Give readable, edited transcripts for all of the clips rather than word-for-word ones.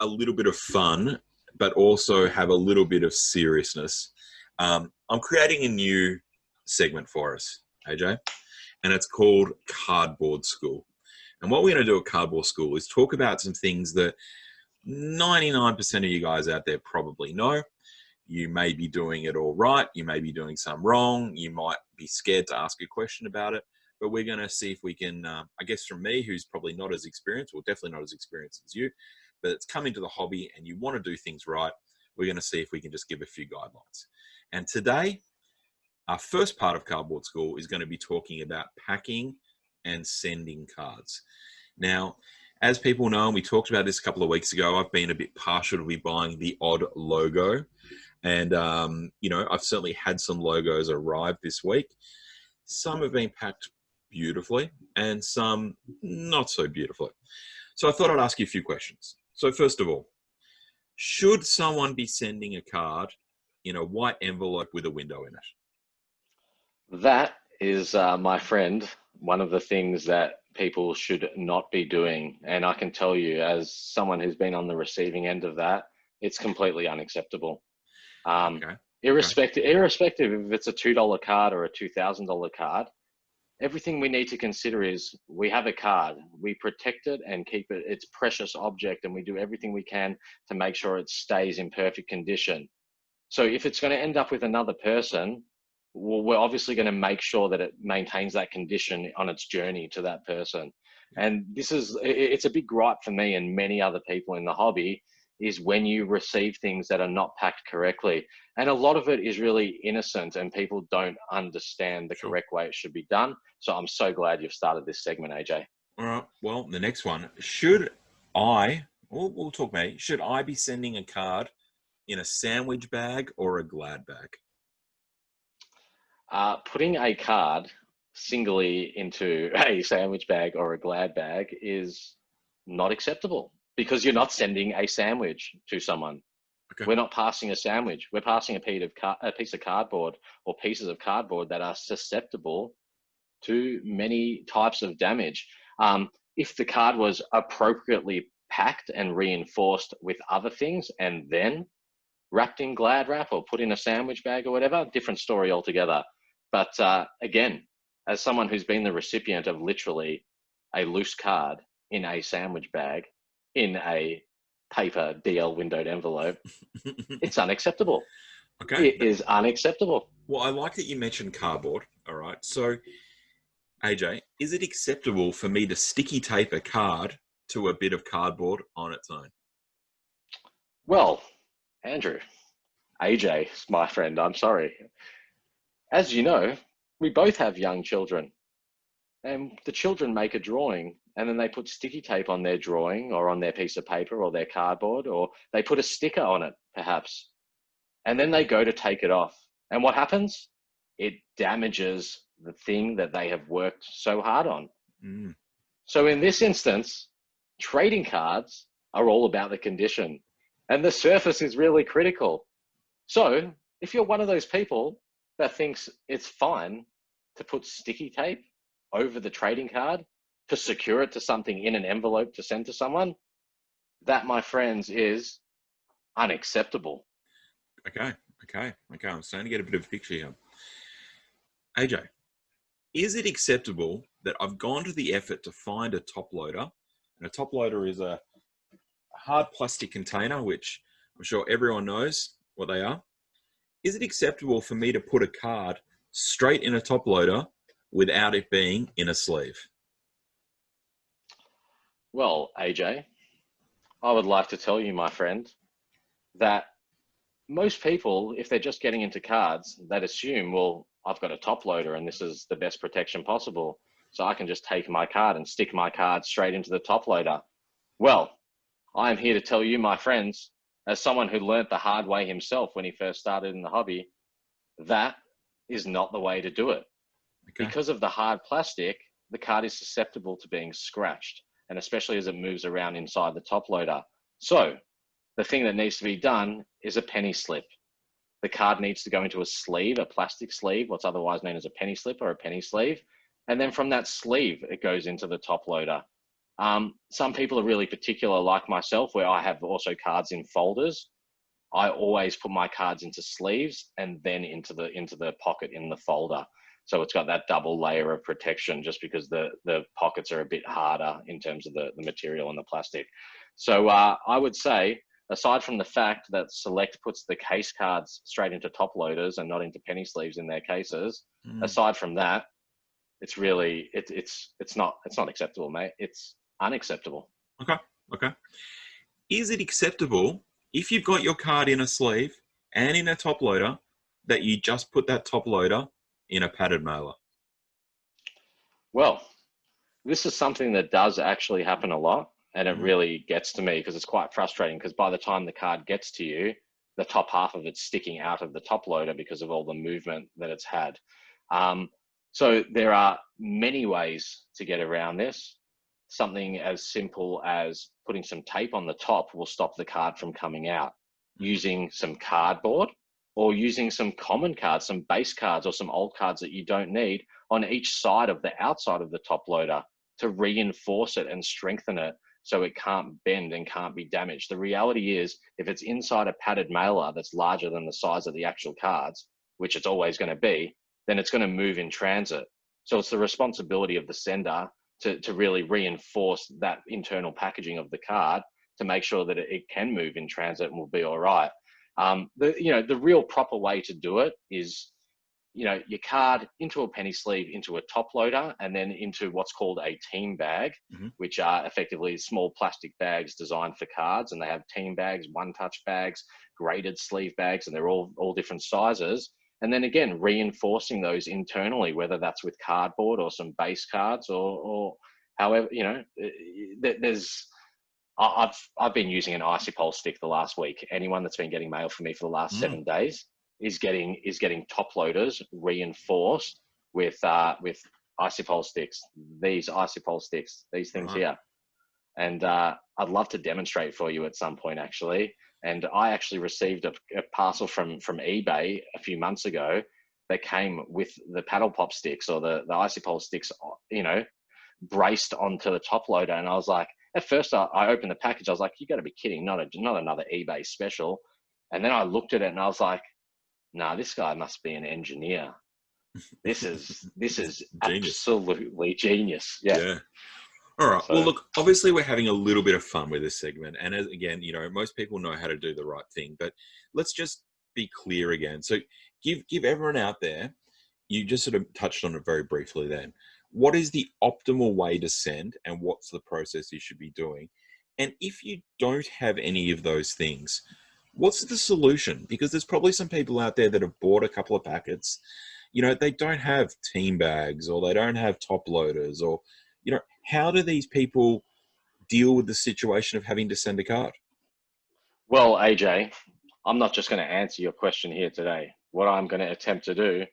a little bit of fun, but also have a little bit of seriousness. I'm creating a new segment for us, AJ, and it's called Cardboard School. And what we're going to do at Cardboard School is talk about some things that 99% of you guys out there probably know. You may be doing it all right. You may be doing some wrong. You might be scared to ask a question about it. But we're going to see if we can, I guess from me, who's probably not as experienced, well, definitely not as experienced as you, but it's come into the hobby and you want to do things right, we're going to see if we can just give a few guidelines. And today, our first part of Cardboard School is going to be talking about packing and sending cards. Now, as people know, and we talked about this a couple of weeks ago, I've been a bit partial to be buying the odd logo. And, I've certainly had some logos arrive this week. Some have been packed beautifully and some not so beautifully. So I thought I'd ask you a few questions. So first of all, should someone be sending a card in a white envelope with a window in it? That is, my friend, one of the things that people should not be doing. And I can tell you, as someone who's been on the receiving end of that, it's completely unacceptable. Okay. Irrespective if it's a $2 card or a $2,000 card, everything we need to consider is we have a card, we protect it and keep it its precious object, and we do everything we can to make sure it stays in perfect condition. So if it's going to end up with another person, well, we're obviously going to make sure that it maintains that condition on its journey to that person. And it's a big gripe for me and many other people in the hobby, is when you receive things that are not packed correctly. And a lot of it is really innocent and people don't understand the correct way it should be done. So I'm so glad you've started this segment, AJ. All right. Well, the next one, we'll talk, mate. Should I be sending a card in a sandwich bag or a glad bag? Putting a card singly into a sandwich bag or a glad bag is not acceptable, because you're not sending a sandwich to someone. Okay. We're not passing a sandwich. We're passing a piece of cardboard or pieces of cardboard that are susceptible to many types of damage. If the card was appropriately packed and reinforced with other things and then wrapped in glad wrap or put in a sandwich bag or whatever, different story altogether. But again, as someone who's been the recipient of literally a loose card in a sandwich bag, in a paper DL windowed envelope, it's unacceptable. Okay. It is unacceptable. Well, I like that you mentioned cardboard. All right. So, AJ, is it acceptable for me to sticky tape a card to a bit of cardboard on its own? Well, Andrew, AJ, my friend, I'm sorry. As you know, we both have young children, and the children make a drawing and then they put sticky tape on their drawing or on their piece of paper or their cardboard, or they put a sticker on it perhaps, and then they go to take it off. And what happens? It damages the thing that they have worked so hard on. Mm. So in this instance, trading cards are all about the condition, and the surface is really critical. So if you're one of those people that thinks it's fine to put sticky tape over the trading card to secure it to something in an envelope to send to someone, that, my friends, is unacceptable. Okay. I'm starting to get a bit of a picture here. AJ, is it acceptable that I've gone to the effort to find a top loader, and a top loader is a hard plastic container, which I'm sure everyone knows what they are. Is it acceptable for me to put a card straight in a top loader without it being in a sleeve? Well, AJ, I would like to tell you, my friend, that most people, if they're just getting into cards, they'd assume, well, I've got a top loader and this is the best protection possible, so I can just take my card and stick my card straight into the top loader. Well, I'm here to tell you, my friends, as someone who learnt the hard way himself when he first started in the hobby, that is not the way to do it. Okay. Because of the hard plastic, the card is susceptible to being scratched, and especially as it moves around inside the top loader. So the thing that needs to be done is a penny slip. The card needs to go into a sleeve, a plastic sleeve, what's otherwise known as a penny slip or a penny sleeve. And then from that sleeve, it goes into the top loader. Some people are really particular, like myself, where I have also cards in folders. I always put my cards into sleeves and then into the pocket in the folder. So it's got that double layer of protection, just because the pockets are a bit harder in terms of the material and the plastic. So I would say, aside from the fact that Select puts the case cards straight into top loaders and not into penny sleeves in their cases, aside from that, it's really it's not acceptable, mate. It's unacceptable. Okay. Is it acceptable if you've got your card in a sleeve and in a top loader that you just put that top loader in a padded mailer? Well, this is something that does actually happen a lot, and it really gets to me because it's quite frustrating, because by the time the card gets to you, the top half of it's sticking out of the top loader because of all the movement that it's had. So there are many ways to get around this. Something as simple as putting some tape on the top will stop the card from coming out. Using some cardboard, or using some common cards, some base cards, or some old cards that you don't need on each side of the outside of the top loader to reinforce it and strengthen it so it can't bend and can't be damaged. The reality is, if it's inside a padded mailer that's larger than the size of the actual cards, which it's always going to be, then it's going to move in transit. So it's the responsibility of the sender to really reinforce that internal packaging of the card to make sure that it can move in transit and will be all right. The real proper way to do it is, your card into a penny sleeve, into a top loader, and then into what's called a team bag, which are effectively small plastic bags designed for cards. And they have team bags, one-touch bags, graded sleeve bags, and they're all different sizes. And then again, reinforcing those internally, whether that's with cardboard or some base cards or however, I've been using an Icypol stick the last week. Anyone that's been getting mail from me for the last 7 days is getting top loaders reinforced with Icypol sticks. These Icypol sticks, these things here. And I'd love to demonstrate for you at some point, actually. And I actually received a parcel from eBay a few months ago that came with the paddle pop sticks, or the Icypol sticks, braced onto the top loader. And I was like, at first I opened the package, I was like, you got to be kidding, not another eBay special. And then I looked at it and I was like, nah, this guy must be an engineer. This is Genius. Absolutely genius. Yeah. All right. So, well, look, obviously we're having a little bit of fun with this segment. And again, most people know how to do the right thing, but let's just be clear again. So give everyone out there, you just sort of touched on it very briefly then. What is the optimal way to send, and what's the process you should be doing? And if you don't have any of those things, what's the solution? Because there's probably some people out there that have bought a couple of packets, they don't have team bags, or they don't have top loaders, or, how do these people deal with the situation of having to send a card? Well, AJ, I'm not just going to answer your question here today. What I'm going to attempt to do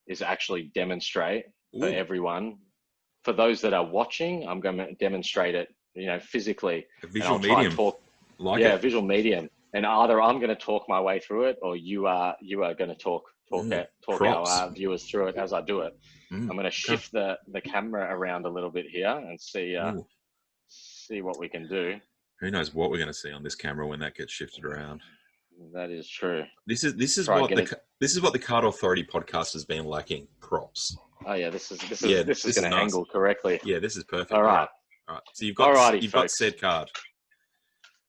is actually demonstrate for everyone. For those that are watching, I'm going to demonstrate it, physically. A visual medium. Visual medium. And either I'm going to talk my way through it, or you are going to talk our viewers through it as I do it. I'm going to shift the camera around a little bit here and see what we can do. Who knows what we're going to see on this camera when that gets shifted around? That is true. This is what the Card Authority podcast has been lacking. Props. Oh yeah, this is going to nice. Angle correctly. Yeah, this is perfect. All right. So you've got said card.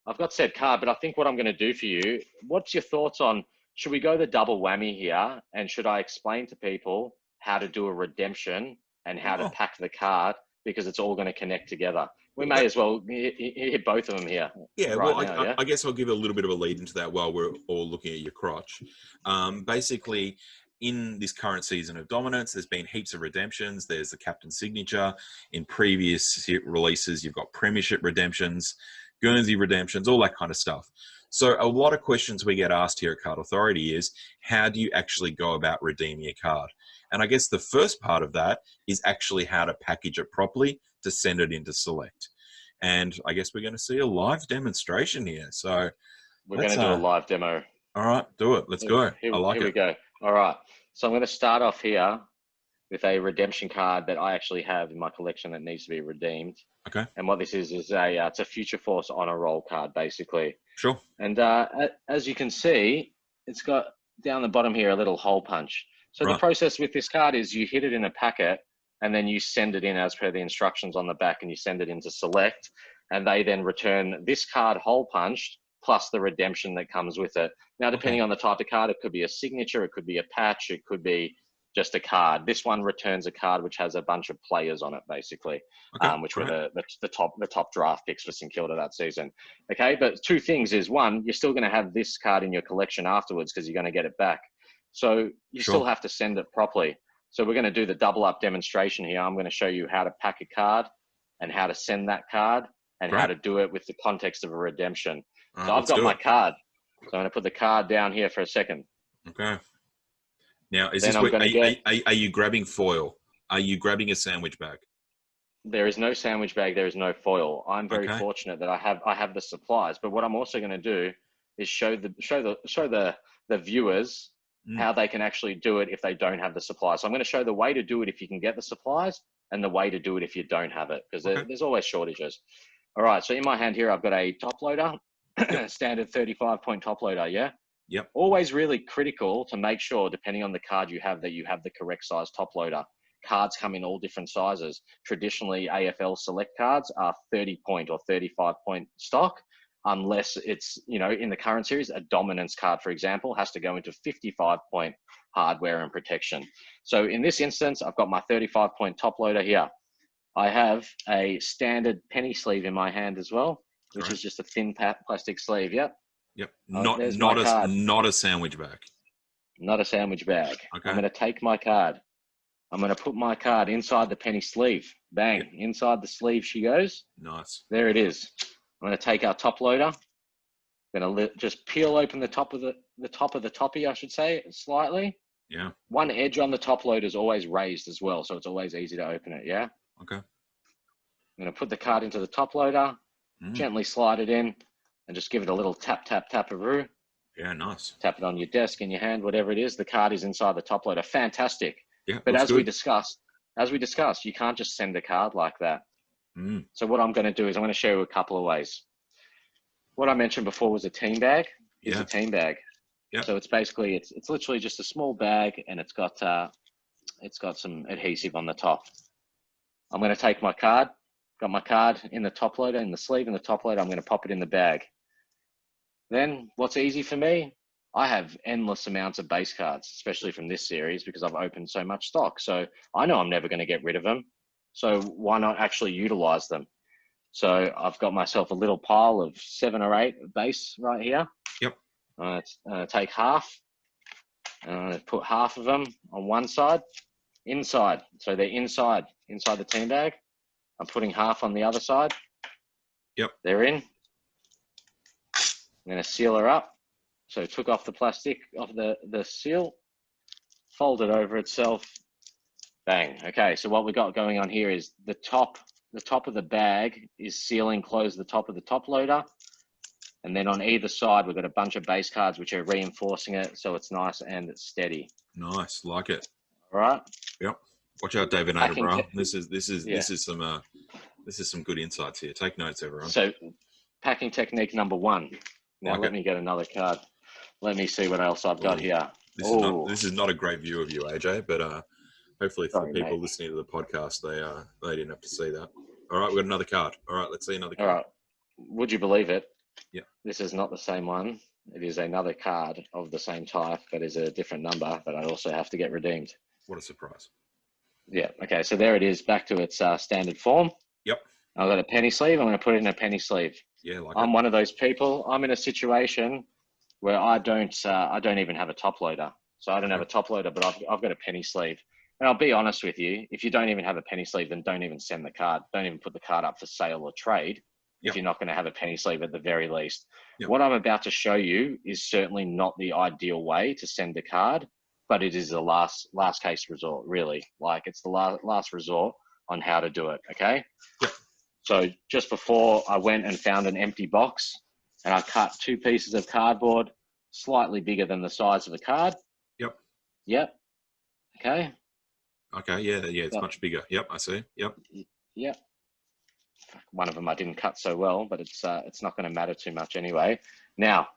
I've got said card, but I think what I'm going to do for you, what's your thoughts on, should we go the double whammy here? And should I explain to people how to do a redemption and how to pack the card, because it's all going to connect together? We may as well hit both of them here. Yeah, I guess I'll give a little bit of a lead into that while we're all looking at your crotch. Basically, in this current season of Dominance, there's been heaps of redemptions. There's the captain signature. In previous releases, you've got premiership redemptions, Guernsey redemptions, all that kind of stuff. So a lot of questions we get asked here at Card Authority is, how do you actually go about redeeming a card? And I guess the first part of that is actually how to package it properly to send it into Select. And I guess we're going to see a live demonstration here. So we're going to do a live demo. All right, do it. Let's go. I like it. Here we go. All right. So I'm going to start off here with a redemption card that I actually have in my collection that needs to be redeemed. Okay. And what this is it's a Future Force honor roll card, basically. Sure. And as you can see, it's got down the bottom here a little hole punch. So the process with this card is you hit it in a packet and then you send it in as per the instructions on the back, and you send it into Select, and they then return this card hole punched plus the redemption that comes with it. Now, depending on the type of card, it could be a signature, it could be a patch, it could be just a card. This one returns a card which has a bunch of players on it, basically, which were the top draft picks for St Kilda that season. Okay, but two things is, one, you're still going to have this card in your collection afterwards because you're going to get it back. So you still have to send it properly. So we're going to do the double up demonstration here. I'm going to show you how to pack a card and how to send that card and how to do it with the context of a redemption. So I've got my card. So I'm going to put the card down here for a second. Okay. Now, is this are you grabbing foil? Are you grabbing a sandwich bag? There is no sandwich bag. There is no foil. I'm very fortunate that I have the supplies. But what I'm also going to do is show the viewers how they can actually do it if they don't have the supplies. So I'm going to show the way to do it if you can get the supplies, and the way to do it if you don't have it, because there's always shortages. All right. So in my hand here, I've got a top loader, standard 35-point top loader. Yeah. Yep. Always really critical to make sure, depending on the card you have, that you have the correct size top loader. Cards come in all different sizes. Traditionally, AFL Select cards are 30-point or 35-point stock, unless it's, in the current series, a dominance card, for example, has to go into 55-point hardware and protection. So in this instance, I've got my 35-point top loader here. I have a standard penny sleeve in my hand as well, which is just a thin plastic sleeve. Yep. Yep. Not a sandwich bag. Not a sandwich bag. Okay. I'm going to take my card. I'm going to put my card inside the penny sleeve. Bang. Yep. Inside the sleeve she goes. Nice. There it is. I'm going to take our top loader. I'm going to just peel open the top of the toppy, I should say, slightly. Yeah. One edge on the top loader is always raised as well, so it's always easy to open it. Yeah. Okay. I'm going to put the card into the top loader, gently slide it in, and just give it a little tap, tap, tap-a-roo. Yeah, nice. Tap it on your desk, in your hand, whatever it is. The card is inside the top loader. Fantastic. Yeah, but as we discussed, you can't just send a card like that. So what I'm going to do is I'm going to show you a couple of ways. What I mentioned before was a team bag. It's a team bag. Yeah. So it's basically, it's literally just a small bag, and it's got some adhesive on the top. I'm going to take my card. Got my card in the top loader, in the sleeve in the top loader. I'm going to pop it in the bag. Then what's easy for me? I have endless amounts of base cards, especially from this series, because I've opened so much stock. So I know I'm never going to get rid of them. So why not actually utilize them? So I've got myself a little pile of 7 or 8 base right here. Yep. I'm going to take half, and I'm going to put half of them on one side, inside. So they're inside the team bag. I'm putting half on the other side. Yep. They're in. I'm going to seal her up. So took off the plastic off the seal, fold it over itself. Bang. Okay, so what we got going on here is the top of the bag is sealing close the top of the top loader. And then on either side, we've got a bunch of base cards which are reinforcing it so it's nice and it's steady. Nice, like it. All right. Yep. Watch out, David Attenborough. This is some good insights here. Take notes, everyone. So, packing technique number 1. Now let me get another card. Let me see what else I've got here. This is not a great view of you, AJ, but hopefully for people listening to the podcast, they didn't have to see that. All right, we've got another card. All right, let's see another card. All right. Would you believe it? Yeah. This is not the same one. It is another card of the same type, but is a different number, but I also have to get redeemed. What a surprise. Yeah. Okay. So there it is, back to its standard form. Yep. I've got a penny sleeve. I'm going to put it in a penny sleeve. Yeah. I'm one of those people. I'm in a situation where I don't even have a top loader. So I don't have a top loader, but I've got a penny sleeve. And I'll be honest with you, if you don't even have a penny sleeve, then don't even send the card. Don't even put the card up for sale or trade if you're not going to have a penny sleeve at the very least. Yep. What I'm about to show you is certainly not the ideal way to send a card, but it is the last case resort, really. Like, it's the last resort on how to do it, okay? Yep. So just before, I went and found an empty box, and I cut 2 pieces of cardboard slightly bigger than the size of the card. Yep. Yep. Okay. Okay, yeah, it's So, much bigger. Yep, I see. Yep. yeah. One of them I didn't cut so well, but it's not going to matter too much anyway. Now,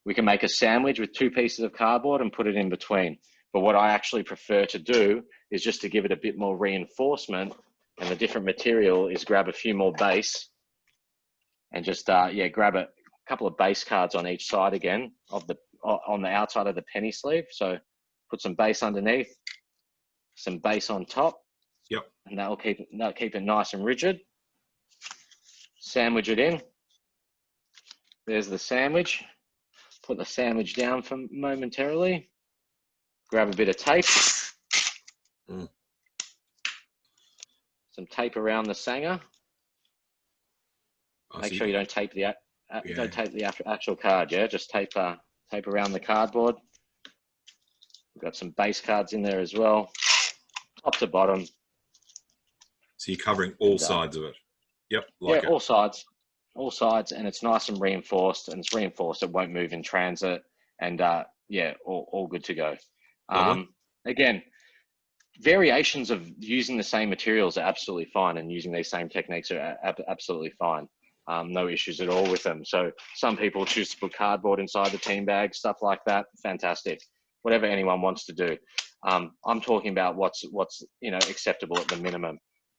we can make a sandwich with 2 pieces of cardboard and put it in between. But what I actually prefer to do is just to give it a bit more reinforcement, and the different material is grab a few more base and just grab a couple of base cards on each side again on the outside of the penny sleeve. So put some base underneath, some base on top. Yep. And that'll keep it nice and rigid. Sandwich it in. There's the sandwich. Put the sandwich down for momentarily. Grab a bit of tape. Mm. Some tape around the sanger. Make sure you don't tape the actual card. Yeah, just tape around the cardboard. We've got some base cards in there as well, top to bottom. So you're covering all sides of it. Yep. Yeah, all sides, and it's nice and reinforced. And it's reinforced; it won't move in transit, and all good to go. Again, variations of using the same materials are absolutely fine, and using these same techniques are absolutely fine. No issues at all with them. So some people choose to put cardboard inside the team bag, stuff like that. Fantastic. Whatever anyone wants to do. I'm talking about what's acceptable at the minimum.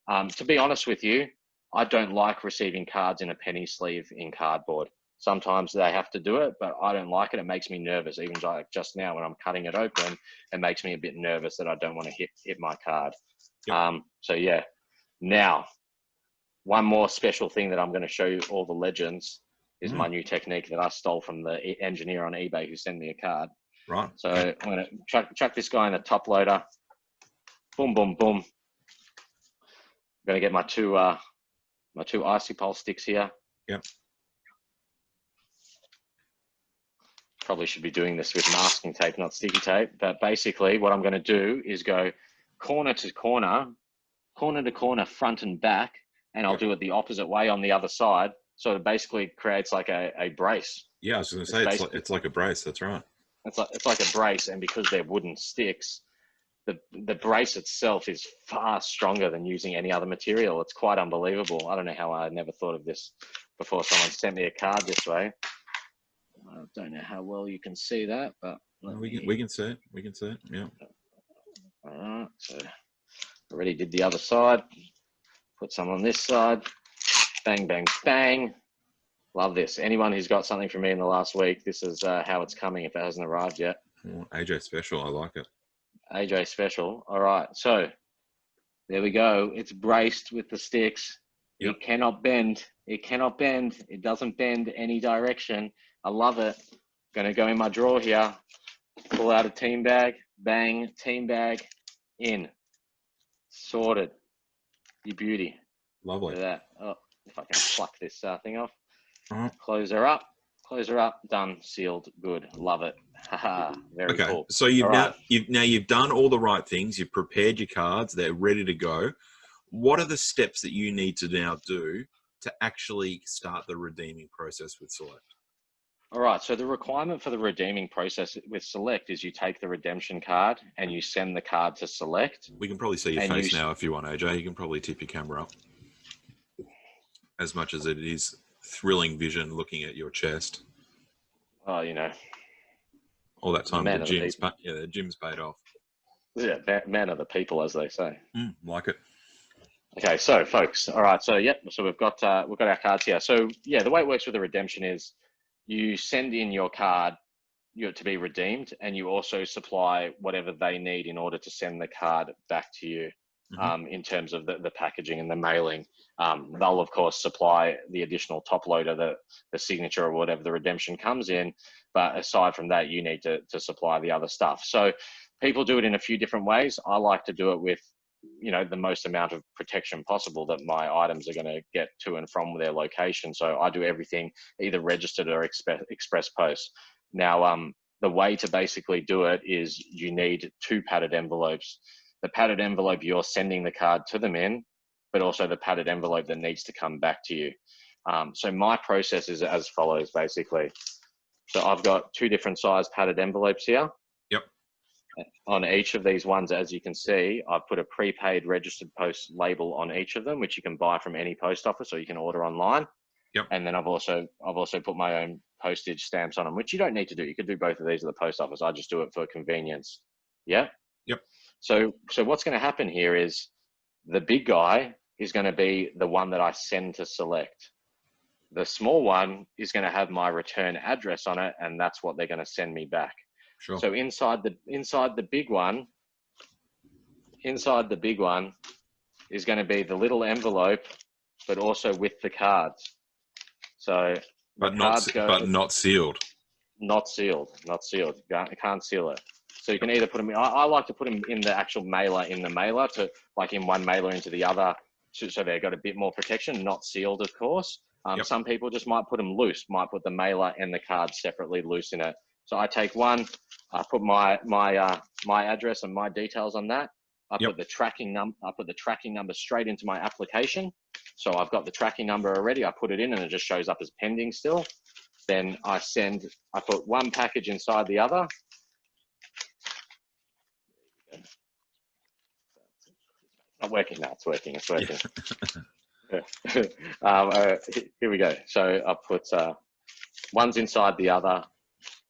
To be honest with you, I don't like receiving cards in a penny sleeve in cardboard. Sometimes they have to do it, but I don't like it. It makes me nervous. Even like just now when I'm cutting it open, it makes me a bit nervous that I don't want to hit my card. Yep. So yeah. Now, one more special thing that I'm going to show you all the legends is my new technique that I stole from the engineer on eBay who sent me a card. Right. So I'm going to chuck this guy in the top loader. Boom, boom, boom. I'm going to get my two icy pole sticks here. Yep. Probably should be doing this with masking tape, not sticky tape. But basically what I'm going to do is go corner to corner, front and back, and I'll do it the opposite way on the other side. So it basically creates like a brace. Yeah, I was going to say it's like a brace. That's right. It's like a brace, and because they're wooden sticks, the brace itself is far stronger than using any other material. It's quite unbelievable. I don't know how I never thought of this before someone sent me a card this way. I don't know how well you can see that, but we can see it. We can see it. Yeah. All right. So already did the other side. Put some on this side. Bang, bang, bang. Love this. Anyone who's got something from me in the last week, this is how it's coming if it hasn't arrived yet. Oh, AJ special. I like it. AJ special. All right. So there we go. It's braced with the sticks. Yep. It cannot bend. It cannot bend. It doesn't bend any direction. I love it. Going to go in my drawer here. Pull out a team bag. Bang. Team bag. In. Sorted. You beauty. Lovely. Look at that. Oh, if I can pluck this thing off. Close her up. Close her up. Done. Sealed. Good. Love it. Haha. Very cool. So you've done all the right things. You've prepared your cards. They're ready to go. What are the steps that you need to now do to actually start the redeeming process with Select? All right. So the requirement for the redeeming process with Select is you take the redemption card and you send the card to Select. We can probably see your face now if you want, AJ. You can probably tip your camera up. As much as it is thrilling vision looking at your chest. Oh, all that time the gym's paid off. Yeah, man of the people, as they say. Like it. Okay, so folks, all right, so we've got our cards here. So yeah, the way it works with the redemption is you send in your card to be redeemed, and you also supply whatever they need in order to send the card back to you. In terms of the packaging and the mailing. They'll of course supply the additional top loader, the signature or whatever the redemption comes in, but aside from that, you need to supply the other stuff. So people do it in a few different ways. I like to do it with the most amount of protection possible that my items are going to get to and from their location. So I do everything either registered or express post. Now the way to basically do it is you need 2 padded envelopes. The padded envelope you're sending the card to them in, but also the padded envelope that needs to come back to you. So my process is as follows, basically. So I've got 2 different size padded envelopes here. Yep. On each of these ones, as you can see, I've put a prepaid registered post label on each of them, which you can buy from any post office or you can order online. Yep. And then I've also put my own postage stamps on them, which you don't need to do. You could do both of these at the post office. I just do it for convenience. Yeah. Yep. So what's going to happen here is the big guy is going to be the one that I send to Select. The small one is going to have my return address on it, and that's what they're going to send me back. Sure. So inside the big one is going to be the little envelope, but also with the cards. So but not sealed. Not sealed. You can't seal it. So you can either put them in, I like to put them in the actual mailer, to like in one mailer into the other, so they've got a bit more protection, not sealed, of course. Yep. Some people just might put them loose, might put the mailer and the card separately loose in it. So I take one, I put my address and my details on that. I Yep. put the tracking number straight into my application. So I've got the tracking number already. I put it in and it just shows up as pending still. Then I put one package inside the other. Not working now. It's working. Yeah. Here we go. So I put one's inside the other,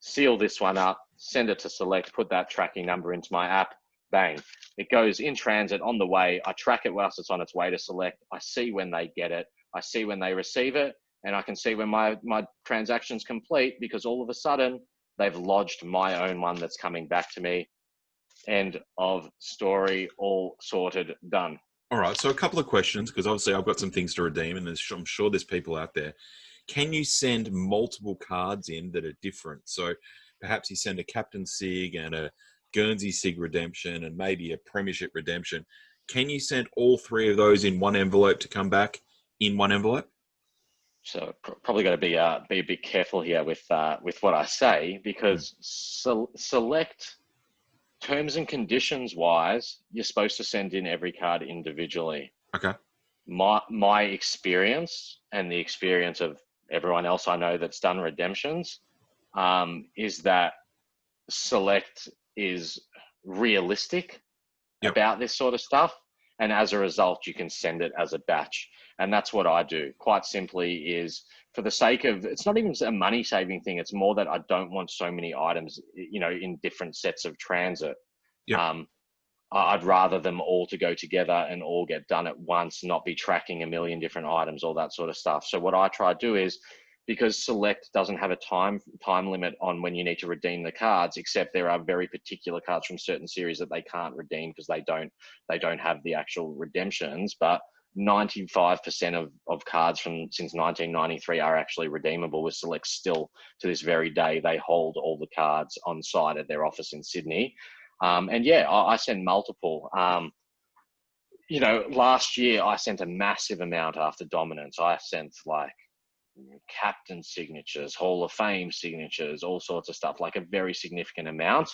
seal this one up, send it to Select, put that tracking number into my app, bang. It goes in transit on the way. I track it whilst it's on its way to Select. I see when they get it. I see when they receive it. And I can see when my transaction's complete, because all of a sudden they've lodged my own one that's coming back to me. End of story, all sorted, done. All right. So a couple of questions, because obviously I've got some things to redeem, and I'm sure there's people out there. Can you send multiple cards in that are different? So perhaps you send a Captain Sig and a Guernsey Sig redemption and maybe a Premiership redemption. Can you send all three of those in one envelope to come back in one envelope? So probably got to be a bit careful here with what I say, because Select, terms and conditions wise, you're supposed to send in every card individually. Okay. My experience and the experience of everyone else I know that's done redemptions is that Select is realistic about this sort of stuff. And as a result, you can send it as a batch. And that's what I do. Quite simply is, for the sake of, it's not even a money saving thing. It's more that I don't want so many items, in different sets of transit. Yep. I'd rather them all to go together and all get done at once, not be tracking a million different items, all that sort of stuff. So what I try to do is, because Select doesn't have a time limit on when you need to redeem the cards, except there are very particular cards from certain series that they can't redeem because they don't have the actual redemptions. But 95% of cards since 1993 are actually redeemable with Select still to this very day. They hold all the cards on site at their office in Sydney. And yeah, I send multiple. Last year I sent a massive amount after Dominance. I sent like captain signatures, Hall of Fame signatures, all sorts of stuff, like a very significant amount.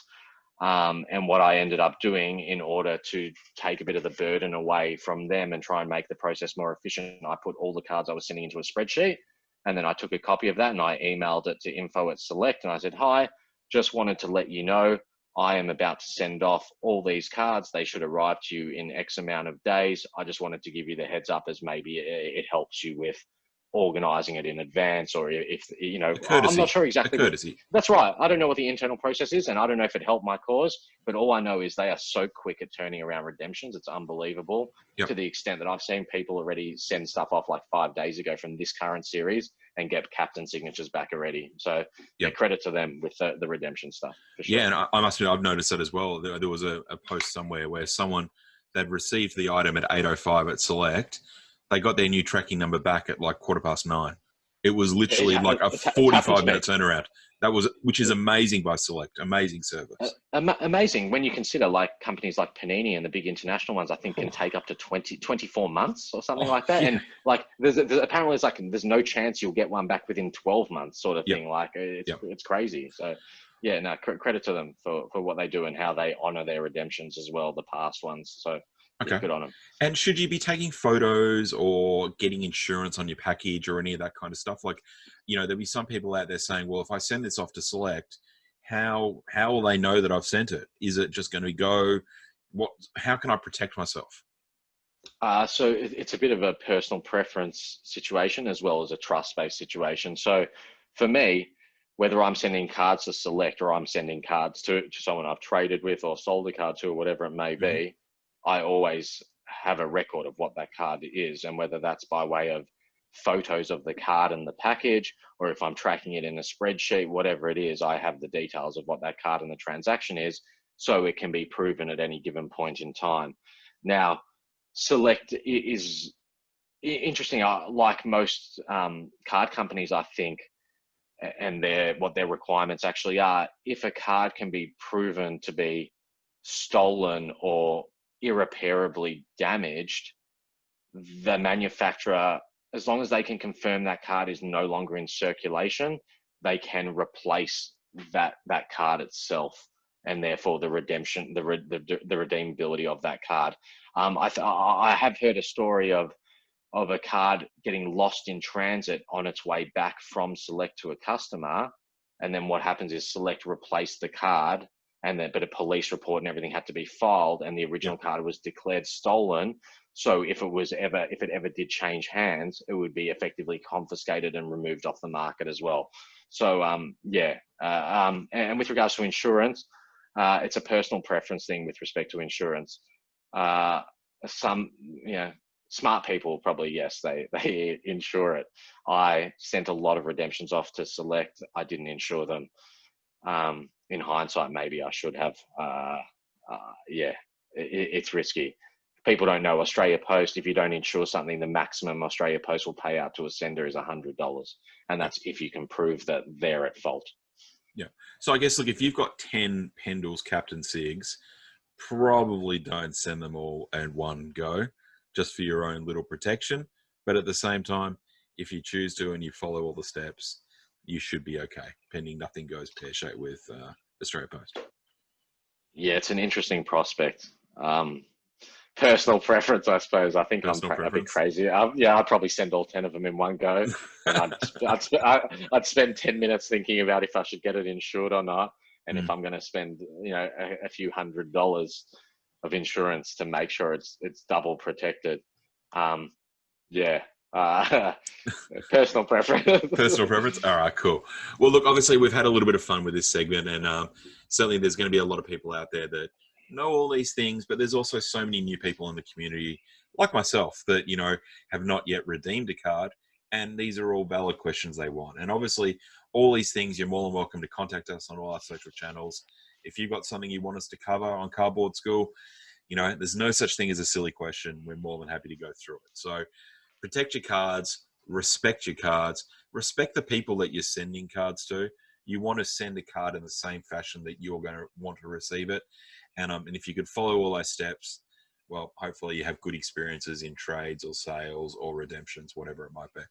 And what I ended up doing, in order to take a bit of the burden away from them and try and make the process more efficient, I put all the cards I was sending into a spreadsheet, and then I took a copy of that and I emailed it to info@select, and I said, hi, just wanted to let you know I am about to send off all these cards. They should arrive to you in X amount of days. I just wanted to give you the heads up, as maybe it helps you with organizing it in advance, or if I'm not sure exactly. That's right. I don't know what the internal process is, and I don't know if it helped my cause, but all I know is they are so quick at turning around redemptions. It's unbelievable. Yep. To the extent that I've seen people already send stuff off like 5 days ago from this current series and get captain signatures back already. So yep. Credit to them with the redemption stuff. For sure. Yeah, and I must admit, I've noticed that as well. There was a post somewhere where someone that received the item at 8:05 at Select, they got their new tracking number back at like 9:15. It was literally like a 45-minute turnaround. Which is amazing by Select. Amazing service. Amazing when you consider like companies like Panini and the big international ones, I think can take up to 24 months or something like that. Yeah. And like there's apparently there's no chance you'll get one back within 12 months sort of thing. Like it's crazy. So yeah, no, credit to them for what they do and how they honor their redemptions as well, the past ones. So okay. Good on them. And should you be taking photos or getting insurance on your package or any of that kind of stuff? Like, there'll be some people out there saying, well, if I send this off to Select, how will they know that I've sent it? Is it just going to go? How can I protect myself? So it's a bit of a personal preference situation as well as a trust-based situation. So for me, whether I'm sending cards to Select or I'm sending cards to someone I've traded with or sold a card to or whatever it may be, I always have a record of what that card is, and whether that's by way of photos of the card and the package, or if I'm tracking it in a spreadsheet, whatever it is, I have the details of what that card and the transaction is, so it can be proven at any given point in time. Now, Select is interesting. Like most card companies, I think, and what their requirements actually are. If a card can be proven to be stolen or irreparably damaged, the manufacturer, as long as they can confirm that card is no longer in circulation, they can replace that card itself, and therefore the redemption, the redeemability of that card. I have heard a story of a card getting lost in transit on its way back from Select to a customer, and then what happens is Select replaced the card, but a police report and everything had to be filed, and the original card was declared stolen. So if it ever did change hands, it would be effectively confiscated and removed off the market as well. So and with regards to insurance, it's a personal preference thing with respect to insurance. Some, smart people probably, yes, they insure it. I sent a lot of redemptions off to Select. I didn't insure them. In hindsight, maybe I should have. It's risky. People don't know Australia Post. If you don't insure something, the maximum Australia Post will pay out to a sender is $100, and that's if you can prove that they're at fault. Yeah. So I guess, look, if you've got 10 Pendles Captain Sigs, probably don't send them all in one go, just for your own little protection. But at the same time, if you choose to and you follow all the steps, you should be okay, pending nothing goes pear-shaped with Australia Post. Yeah, it's an interesting prospect. Personal preference, I suppose. I think I'm a bit crazy. I'd probably send all 10 of them in one go. And I'd spend 10 minutes thinking about if I should get it insured or not. And if I'm going to spend, a few $100s of insurance to make sure it's double protected. Personal preference. Personal preference. All right, cool. Well, look, obviously we've had a little bit of fun with this segment, and certainly there's going to be a lot of people out there that know all these things, but there's also so many new people in the community, like myself, that have not yet redeemed a card, and these are all valid questions they want. And obviously, all these things, you're more than welcome to contact us on all our social channels. If you've got something you want us to cover on Cardboard School, there's no such thing as a silly question. We're more than happy to go through it. So protect your cards, respect your cards, respect the people that you're sending cards to. You want to send a card in the same fashion that you're going to want to receive it. And if you could follow all those steps, well, hopefully you have good experiences in trades or sales or redemptions, whatever it might be.